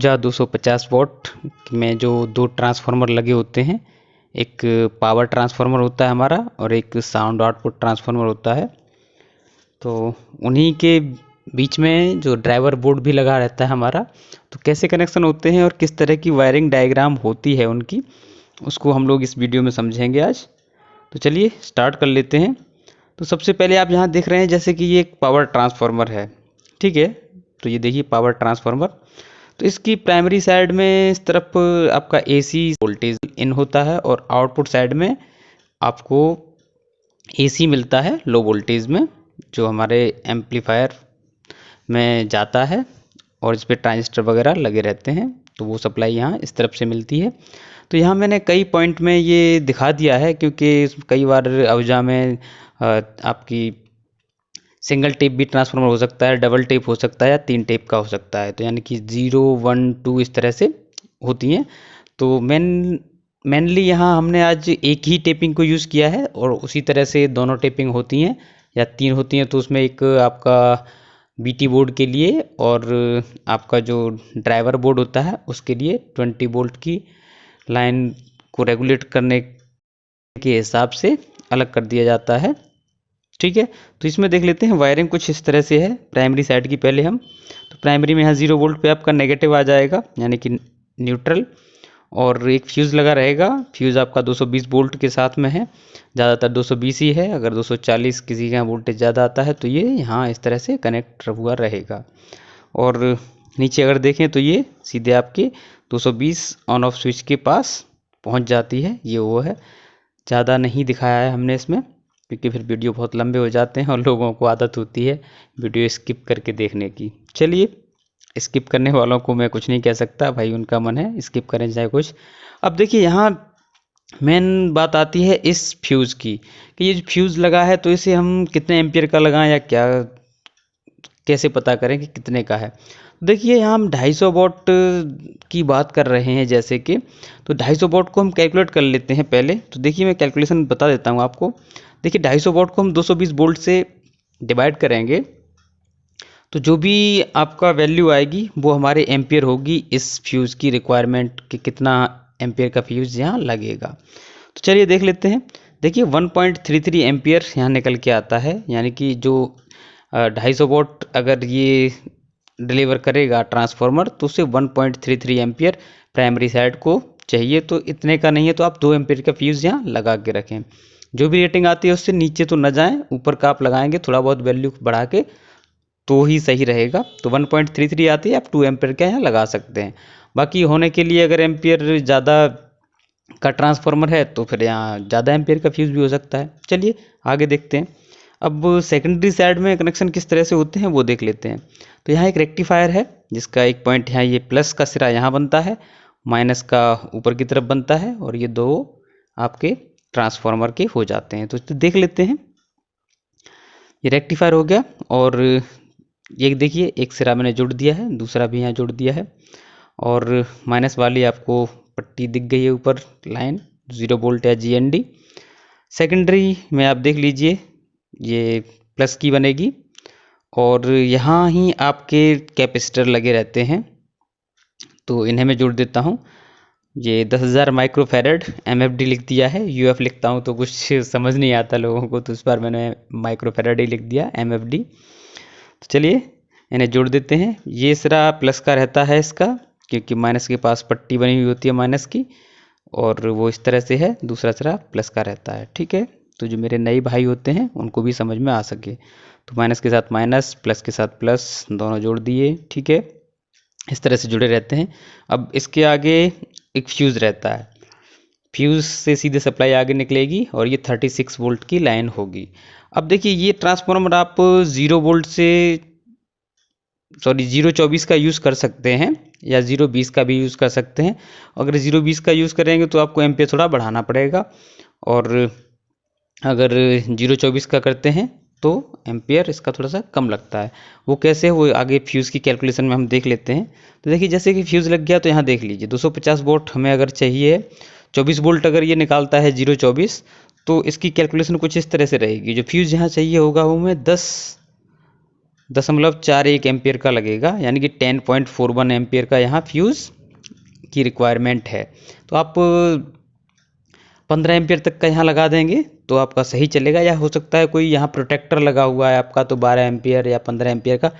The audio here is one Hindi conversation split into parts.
आहूजा 250 वॉट में जो दो ट्रांसफार्मर लगे होते हैं, एक पावर ट्रांसफार्मर होता है हमारा और एक साउंड आउटपुट ट्रांसफार्मर होता है। तो उन्हीं के बीच में जो ड्राइवर बोर्ड भी लगा रहता है हमारा, तो कैसे कनेक्शन होते हैं और किस तरह की वायरिंग डायग्राम होती है उनकी, उसको हम लोग इस वीडियो में समझेंगे आज। तो चलिए स्टार्ट कर लेते हैं। तो सबसे पहले आप यहाँ देख रहे हैं जैसे कि ये एक पावर ट्रांसफार्मर है, ठीक है। तो ये देखिए पावर ट्रांसफार्मर, तो इसकी प्राइमरी साइड में इस तरफ आपका एसी वोल्टेज इन होता है और आउटपुट साइड में आपको एसी मिलता है लो वोल्टेज में, जो हमारे एम्पलीफायर में जाता है और इस पर ट्रांजिस्टर वगैरह लगे रहते हैं। तो वो सप्लाई यहाँ इस तरफ से मिलती है। तो यहाँ मैंने कई पॉइंट में ये दिखा दिया है, क्योंकि कई बार आहूजा में आपकी सिंगल टेप भी ट्रांसफार्मर हो सकता है, डबल टेप हो सकता है या 3 टेप का हो सकता है। तो यानी कि 0, 1, 2 इस तरह से होती हैं। तो मेनली यहाँ हमने आज एक ही टेपिंग को यूज़ किया है और उसी तरह से दोनों टेपिंग होती हैं या 3 होती हैं। तो उसमें एक आपका बीटी बोर्ड के लिए और आपका जो ड्राइवर बोर्ड होता है उसके लिए 20 वोल्ट की लाइन को रेगुलेट करने के हिसाब से अलग कर दिया जाता है, ठीक है। तो इसमें देख लेते हैं वायरिंग कुछ इस तरह से है प्राइमरी साइड की। पहले हम तो प्राइमरी में यहाँ 0 वोल्ट पे आपका नेगेटिव आ जाएगा, यानी कि न्यूट्रल, और एक फ्यूज़ लगा रहेगा। फ्यूज़ आपका 220 वोल्ट के साथ में है, ज़्यादातर 220 ही है। अगर 240 किसी का वोल्टेज ज़्यादा आता है तो ये यहाँ इस तरह से कनेक्ट हुआ रहेगा। और नीचे अगर देखें तो ये सीधे आपके 220 ऑन ऑफ स्विच के पास पहुँच जाती है। ये वो है, ज़्यादा नहीं दिखाया है हमने इसमें, क्योंकि फिर वीडियो बहुत लंबे हो जाते हैं और लोगों को आदत होती है वीडियो स्किप करके देखने की। चलिए, स्किप करने वालों को मैं कुछ नहीं कह सकता, भाई उनका मन है, स्किप करें चाहे कुछ। अब देखिए यहाँ मेन बात आती है इस फ्यूज़ की, कि ये जो फ्यूज़ लगा है तो इसे हम कितने एम्पियर का लगाएं या क्या, कैसे पता करें कि कितने का है। देखिए यहाँ हम 250 वॉट की बात कर रहे हैं जैसे कि, तो 250 वॉट को हम कैलकुलेट कर लेते हैं पहले। तो देखिए मैं कैलकुलेशन बता देता हूँ आपको। देखिए 250 वॉट को हम 220 वोल्ट से डिवाइड करेंगे तो जो भी आपका वैल्यू आएगी वो हमारे एम्पियर होगी इस फ्यूज़ की रिक्वायरमेंट कि कितना एम्पियर का फ्यूज़ यहाँ लगेगा। तो चलिए देख लेते हैं। देखिए 1.33 एम्पियर यहाँ निकल के आता है, यानी कि जो 250 वॉट अगर ये डिलीवर करेगा ट्रांसफार्मर तो उसे 1.33 एम्पियर प्राइमरी साइड को चाहिए। तो इतने का नहीं है तो आप 2 एम्पियर का फ्यूज़ यहाँ लगा के रखें। जो भी रेटिंग आती है उससे नीचे तो न जाएं, ऊपर का आप लगाएंगे थोड़ा बहुत वैल्यू बढ़ा के तो ही सही रहेगा। तो 1.33 आती है, आप 2 एम्पियर का यहाँ लगा सकते हैं। बाकी होने के लिए अगर एम्पियर ज़्यादा का ट्रांसफार्मर है तो फिर यहाँ ज़्यादा एम्पियर का फ्यूज़ भी हो सकता है। चलिए आगे देखते हैं। अब सेकेंडरी साइड में कनेक्शन किस तरह से होते हैं वो देख लेते हैं। तो यहाँ एक रेक्टिफायर है जिसका एक पॉइंट यहाँ ये प्लस का सिरा यहाँ बनता है, माइनस का ऊपर की तरफ बनता है, और ये दो आपके ट्रांसफार्मर के हो जाते हैं। तो देख लेते हैं। ये रेक्टिफायर हो गया और ये देखिए एक सिरा मैंने जोड़ दिया है, दूसरा भी यहाँ जोड़ दिया है, और माइनस वाली आपको पट्टी दिख गई है ऊपर लाइन 0 वोल्ट या GND। सेकेंडरी में आप देख लीजिए ये प्लस की बनेगी और यहाँ ही आपके कैपेसिटर लगे रहते हैं। तो इन्हें मैं जोड़ देता हूँ। ये 10,000 माइक्रोफेरेड MFD लिख दिया है, UF लिखता हूँ तो कुछ समझ नहीं आता लोगों को, तो इस बार मैंने माइक्रोफेरेड ही लिख दिया MFD। तो चलिए इन्हें जोड़ देते हैं। ये सिरा प्लस का रहता है इसका, क्योंकि माइनस के पास पट्टी बनी हुई होती है माइनस की, और वो इस तरह से है, दूसरा सिरा प्लस का रहता है, ठीक है। तो जो मेरे नए भाई होते हैं उनको भी समझ में आ सके, तो माइनस के साथ माइनस, प्लस के साथ प्लस, दोनों जोड़ दिए, ठीक है। इस तरह से जुड़े रहते हैं। अब इसके आगे एक फ्यूज़ रहता है, फ्यूज़ से सीधे सप्लाई आगे निकलेगी और ये 36 वोल्ट की लाइन होगी। अब देखिए ये ट्रांसफार्मर आप 0 वोल्ट से 0.24 का यूज़ कर सकते हैं या 0.20 का भी यूज़ कर सकते हैं। अगर 0.20 का यूज़ करेंगे तो आपको एम्पियर थोड़ा बढ़ाना पड़ेगा, और अगर 0.24 का करते हैं तो एम्पियर इसका थोड़ा सा कम लगता है। वो कैसे, वो आगे फ्यूज़ की कैलकुलेशन में हम देख लेते हैं। तो देखिए जैसे कि फ्यूज़ लग गया तो यहाँ देख लीजिए 250 वोल्ट हमें अगर चाहिए, 24 वोल्ट अगर ये निकालता है 0.24, तो इसकी कैलकुलेशन कुछ इस तरह से रहेगी। जो फ्यूज़ यहाँ चाहिए होगा वो मैं 10 0.41 एम्पियर का लगेगा, यानी कि 10.41 एम्पियर का यहाँ फ्यूज़ की रिक्वायरमेंट है। तो आप 15 एम्पियर तक का यहाँ लगा देंगे तो आपका सही चलेगा। या हो सकता है कोई यहाँ प्रोटेक्टर लगा हुआ है आपका, तो 12 एम्पियर या 15 एम्पियर का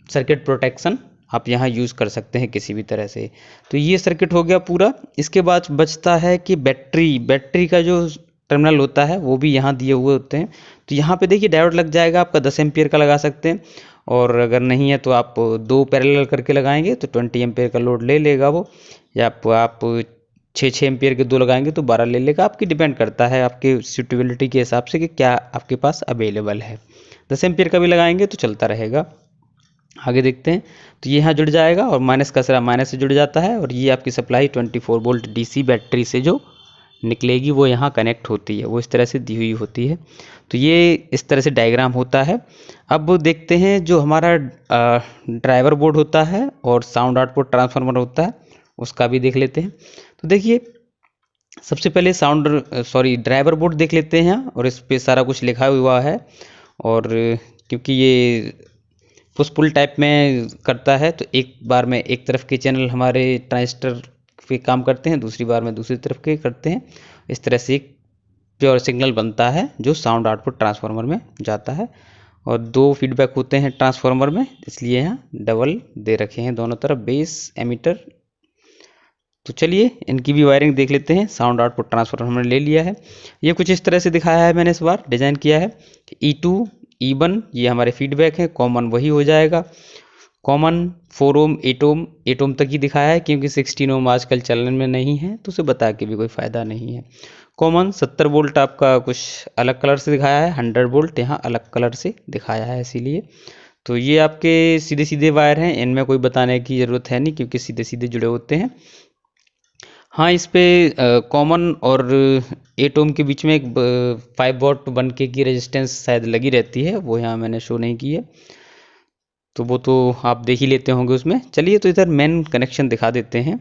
सर्किट प्रोटेक्शन आप यहाँ यूज़ कर सकते हैं किसी भी तरह से। तो ये सर्किट हो गया पूरा। इसके बाद बचता है कि बैटरी का जो टर्मिनल होता है वो भी यहाँ दिए हुए होते हैं। तो यहाँ पे देखिए डायोड लग जाएगा आपका, 10 एम्पियर का लगा सकते हैं, और अगर नहीं है तो आप 2 पैरेलल करके लगाएंगे तो 20 एम्पियर का लोड ले लेगा वो, या आप 6 एम्पियर के 2 लगाएंगे तो 12 ले लेगा। आपकी डिपेंड करता है आपके सूटेबिलिटी के हिसाब से कि क्या आपके पास अवेलेबल है। 10 एम्पियर का भी लगाएंगे तो चलता रहेगा। आगे देखते हैं। तो ये यहाँ जुड़ जाएगा और माइनस का सिरा माइनस से जुड़ जाता है, और ये आपकी सप्लाई 24 वोल्ट डीसी बैटरी से जो निकलेगी वो यहाँ कनेक्ट होती है, वो इस तरह से दी हुई होती है। तो ये इस तरह से डायग्राम होता है। अब देखते हैं जो हमारा ड्राइवर बोर्ड होता है और साउंड आउटपुट ट्रांसफार्मर होता है, उसका भी देख लेते हैं। तो देखिए सबसे पहले ड्राइवर बोर्ड देख लेते हैं, और इस पे सारा कुछ लिखा हुआ है। और क्योंकि ये पुश पुल टाइप में करता है तो एक बार में एक तरफ के चैनल हमारे ट्रांजिस्टर पे काम करते हैं, दूसरी बार में दूसरी तरफ के करते हैं। इस तरह से एक प्योर सिग्नल बनता है जो साउंड आउटपुट ट्रांसफार्मर में जाता है। और 2 फीडबैक होते हैं ट्रांसफार्मर में, इसलिए यहाँ डबल दे रखे हैं दोनों तरफ, बेस एमीटर। तो चलिए इनकी भी वायरिंग देख लेते हैं। साउंड आउटपुट ट्रांसफार्मर हमने ले लिया है। ये कुछ इस तरह से दिखाया है, मैंने इस बार डिज़ाइन किया है। E2 E1 ये हमारे फीडबैक है, कॉमन वही हो जाएगा। कॉमन 4 ओम 8 ओम तक ही दिखाया है, क्योंकि 16 ओम आजकल चलन में नहीं है, तो उसे बता के भी कोई फ़ायदा नहीं है। कॉमन 70 वोल्ट आपका कुछ अलग कलर से दिखाया है, 100 वोल्ट यहाँ अलग कलर से दिखाया है, इसीलिए। तो ये आपके सीधे सीधे वायर हैं, इनमें कोई बताने की ज़रूरत है नहीं, क्योंकि सीधे सीधे जुड़े होते हैं। हाँ, इस पे कॉमन और 8 ओम के बीच में एक 5 वॉट 1K की रेजिस्टेंस शायद लगी रहती है, वो यहाँ मैंने शो नहीं की है, तो वो तो आप देख ही लेते होंगे उसमें। चलिए तो इधर मेन कनेक्शन दिखा देते हैं।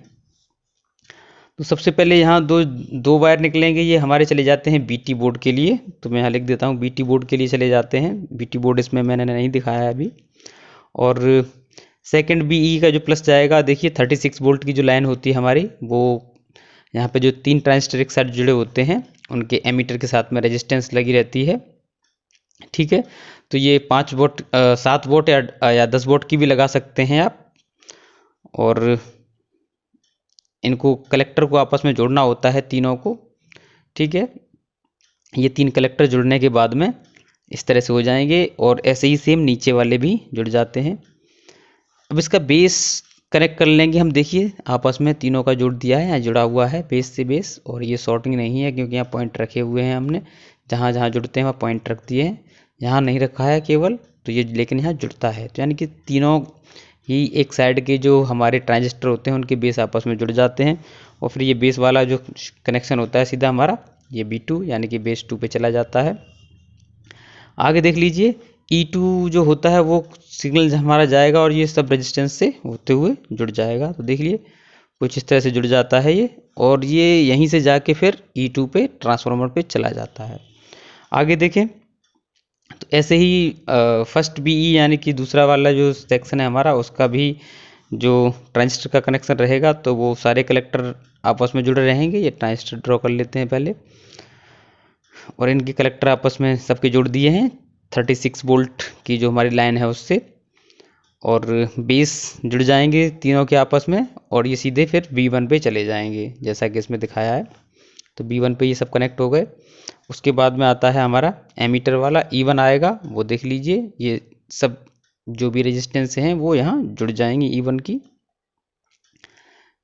तो सबसे पहले यहाँ दो वायर निकलेंगे, ये हमारे चले जाते हैं BT बोर्ड के लिए। तो मैं यहाँ लिख देता हूँ BT बोर्ड के लिए चले जाते हैं। BT बोर्ड इसमें मैंने नहीं दिखाया है अभी। और सेकंड BE का जो प्लस जाएगा, देखिए 36 वोल्ट की जो लाइन होती है हमारी, वो यहाँ पे जो 3 ट्रांजिस्टर एक साथ जुड़े होते हैं उनके एमीटर के साथ में रेजिस्टेंस लगी रहती है, ठीक है। तो ये 5 वोल्ट 7 वोल्ट या 10 वोल्ट की भी लगा सकते हैं आप। और इनको कलेक्टर को आपस में जोड़ना होता है तीनों को, ठीक है। ये 3 कलेक्टर जुड़ने के बाद में इस तरह से हो जाएंगे, और ऐसे ही सेम नीचे वाले भी जुड़ जाते हैं। अब इसका बेस कनेक्ट कर लेंगे हम। देखिए आपस में तीनों का जोड़ दिया है, यहाँ जुड़ा हुआ है बेस से बेस, और ये शॉर्टिंग नहीं है क्योंकि यहाँ पॉइंट रखे हुए हैं हमने, जहाँ जहाँ जुड़ते हैं वहाँ पॉइंट रख दिए हैं, यहाँ नहीं रखा है केवल, तो ये लेकिन यहाँ जुड़ता है। तो यानी कि तीनों ही एक साइड के जो हमारे ट्रांजिस्टर होते हैं उनके बेस आपस में जुड़ जाते हैं, और फिर ये बेस वाला जो कनेक्शन होता है सीधा हमारा ये B2 यानी कि बेस 2 पे चला जाता है। आगे देख लीजिए E2 जो होता है वो सिग्नल हमारा जाएगा और ये सब रेजिस्टेंस से होते हुए जुड़ जाएगा। तो देख लिए कुछ इस तरह से जुड़ जाता है ये, और ये यहीं से जाके फिर E2 पे ट्रांसफार्मर पे चला जाता है। आगे देखें तो ऐसे ही फर्स्ट BE यानी कि दूसरा वाला जो सेक्शन है हमारा, उसका भी जो ट्रांजिस्टर का कनेक्शन रहेगा तो वो सारे कलेक्टर आपस में जुड़े रहेंगे। ये ट्रांजिस्टर ड्रॉ कर लेते हैं पहले, और इनके कलेक्टर आपस में सबके जोड़ दिए हैं 36 वोल्ट की जो हमारी लाइन है उससे, और बेस जुड़ जाएंगे तीनों के आपस में, और ये सीधे फिर B1 पे चले जाएंगे जैसा कि इसमें दिखाया है। तो B1 पे ये सब कनेक्ट हो गए। उसके बाद में आता है हमारा एमीटर वाला E1 आएगा, वो देख लीजिए ये सब जो भी रेजिस्टेंस हैं वो यहाँ जुड़ जाएंगे E1 की,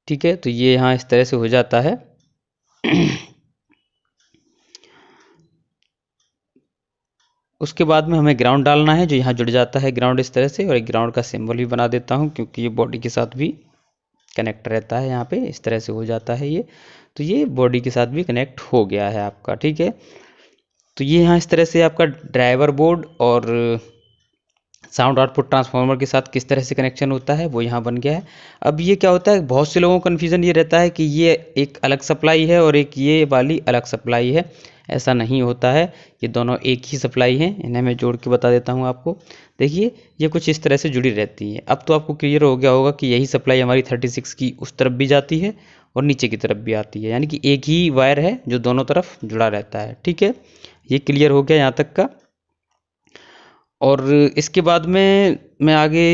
ठीक है। तो ये यहाँ इस तरह से हो जाता है। उसके बाद में हमें ग्राउंड डालना है, जो यहाँ जुड़ जाता है ग्राउंड इस तरह से, और एक ग्राउंड का सिंबल भी बना देता हूँ क्योंकि ये बॉडी के साथ भी कनेक्ट रहता है। यहाँ पे इस तरह से हो जाता है ये, तो ये बॉडी के साथ भी कनेक्ट हो गया है आपका, ठीक है। तो ये यहाँ इस तरह से आपका ड्राइवर बोर्ड और साउंड आउटपुट ट्रांसफार्मर के साथ किस तरह से कनेक्शन होता है वो यहाँ बन गया है। अब ये क्या होता है, बहुत से लोगों को कन्फ्यूज़न ये रहता है कि ये एक अलग सप्लाई है और एक ये वाली अलग सप्लाई है। ऐसा नहीं होता है, ये दोनों एक ही सप्लाई हैं। इन्हें मैं जोड़ के बता देता हूँ आपको। देखिए ये कुछ इस तरह से जुड़ी रहती है। अब तो आपको क्लियर हो गया होगा कि यही सप्लाई हमारी 36 की उस तरफ भी जाती है और नीचे की तरफ भी आती है, यानी कि एक ही वायर है जो दोनों तरफ जुड़ा रहता है। ठीक है, ये क्लियर हो गया यहाँ तक का। और इसके बाद में मैं आगे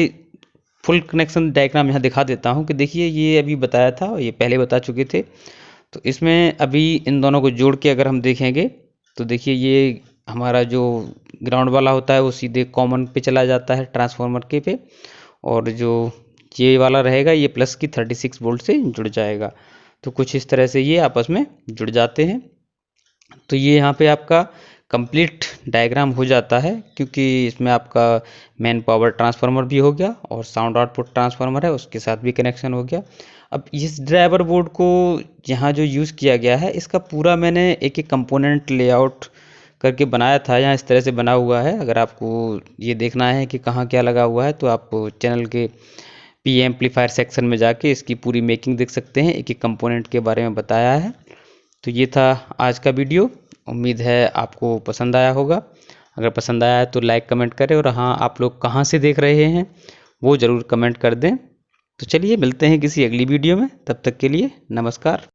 फुल कनेक्शन डायग्राम यहाँ दिखा देता हूँ कि देखिए ये अभी बताया था, ये पहले बता चुके थे। तो इसमें अभी इन दोनों को जोड़ के अगर हम देखेंगे तो देखिए ये हमारा जो ग्राउंड वाला होता है वो सीधे कॉमन पे चला जाता है ट्रांसफार्मर के पे, और जो ये वाला रहेगा ये प्लस की 36 वोल्ट से जुड़ जाएगा। तो कुछ इस तरह से ये आपस में जुड़ जाते हैं। तो ये यहाँ पे आपका कंप्लीट डायग्राम हो जाता है, क्योंकि इसमें आपका मेन पावर ट्रांसफार्मर भी हो गया और साउंड आउटपुट ट्रांसफार्मर है उसके साथ भी कनेक्शन हो गया। अब इस ड्राइवर बोर्ड को यहाँ जो यूज़ किया गया है इसका पूरा मैंने एक एक कंपोनेंट लेआउट करके बनाया था। यहाँ इस तरह से बना हुआ है। अगर आपको ये देखना है कि कहाँ क्या लगा हुआ है तो आप चैनल के पी एम्पलीफायर सेक्शन में जाके इसकी पूरी मेकिंग देख सकते हैं, एक एक कंपोनेंट के बारे में बताया है। तो ये था आज का वीडियो, उम्मीद है आपको पसंद आया होगा। अगर पसंद आया है तो लाइक कमेंट करें, और हाँ आप लोग कहाँ से देख रहे हैं वो ज़रूर कमेंट कर दें। तो चलिए मिलते हैं किसी अगली वीडियो में, तब तक के लिए नमस्कार।